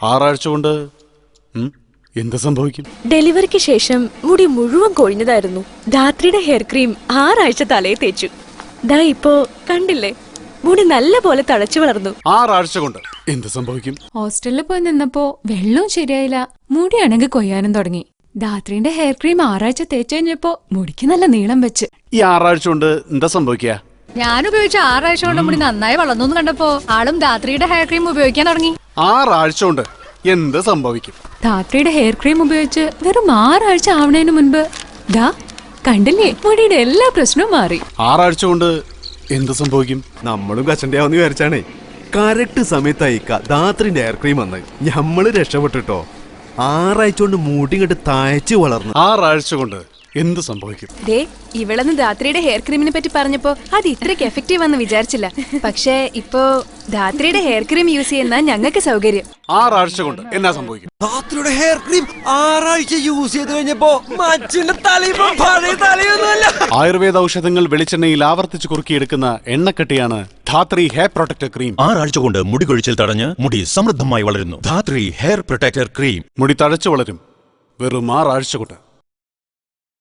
ആറാഴ്ച കൊണ്ട് എന്ത് സംഭവിക്കും? ഡെലിവറിക്ക് ശേഷം മുടി മുഴുവൻ കൊഴിഞ്ഞതായിരുന്നു. ധാത്രിയുടെ ഹെയർ ക്രീം 6 ആഴ്ച തലയിൽ തേച്ചു. ദാ ഇപ്പോ കണ്ടില്ലേ, മുടി നല്ല പോലെ തഴച്ചു വളർന്നു. 6 ആഴ്ച കൊണ്ട് എന്ത് സംഭവിക്കും? ഹോസ്റ്റലിൽ പോയി നിന്നപ്പോ വെള്ളവും ശരിയായില്ല, മുടിയാണെങ്കിൽ കൊയ്യാനും തുടങ്ങി. ധാത്രിന്റെ ഹെയർ ക്രീം 6 ആഴ്ച തേച്ചു കഴിഞ്ഞപ്പോ മുടിക്ക് നല്ല നീളം വെച്ച്. ഈ 6 ആഴ്ച കൊണ്ട് എന്താ സംഭവിക്കുക? ഞാൻ ഉപയോഗിച്ച 6 ആഴ്ച കൊണ്ട് മുടി നന്നായി വളർന്നു കണ്ടപ്പോ ആളും ധാത്രിയുടെ ഹെയർ ക്രീം ഉപയോഗിക്കാൻ തുടങ്ങി. 6 ആഴ്ച കൊണ്ട് എന്ത് സംഭവിക്കും? ധാത്രിയുടെ ഹെയർ ക്രീം ഉപയോഗിച്ച് വെറും 6 ആഴ്ച ആവണേന് മുൻപ് ദാ കണ്ടില്ലേ, മുടിയുടെ എല്ലാ പ്രശ്നവും മാറി. 6 ആഴ്ച കൊണ്ട് എന്ത് സംഭവിക്കും? നമ്മളും കച്ചണ്ടാവെന്ന് വിചാരിച്ചാണേ. കറക്റ്റ് സമയത്തായി ധാത്രിന്റെ ഹെയർ ക്രീം വന്ന് നമ്മള് രക്ഷപ്പെട്ടിട്ടോ. 6 ആഴ്ച കൊണ്ട് മുടി കണ്ട് തഴച്ചു വളർന്നു. 6 ആഴ്ച കൊണ്ട് എന്ത് സംഭവിക്കും? ഇവളന്ന് ധാത്രിയുടെ ഹെയർ ക്രീമിനെ പറ്റി പറഞ്ഞപ്പോ അത് ഇത്രയ്ക്ക് എഫക്റ്റീവ് ആണെന്ന് വിചാരിച്ചില്ല. പക്ഷേ ഇപ്പോ ധാത്രിയുടെ ഹെയർ ക്രീം യൂസ് ചെയ്യുന്ന ഞങ്ങൾക്ക് സൗകര്യം. 6 ആഴ്ച കൊണ്ട് എന്നാ സംഭവിക്കും? ധാത്രിയുടെ ഹെയർ ക്രീം 6 ആഴ്ച യൂസ് ചെയ്ത് കഴിഞ്ഞപ്പോ മനുഷ്യന്റെ തലയിപ്പോ പഴയ തലയൊന്നുമല്ല. ആയുർവേദ ഔഷധങ്ങൾ വെളിച്ചെണ്ണയിൽ ആവർത്തിച്ച് കുറുക്കിയെടുക്കുന്ന എണ്ണക്കട്ടിയാണ് ധാത്രി ഹെയർ പ്രൊട്ടക്ടർ ക്രീം. 6 ആഴ്ച കൊണ്ട് മുടി കൊഴിച്ചിൽ തടഞ്ഞ് മുടി സമൃദ്ധമായി വളരുന്നു. Dhathri hair protector cream. മുടി തഴച്ചു വളരും വെറും 6 ആഴ്ച കൊണ്ട്.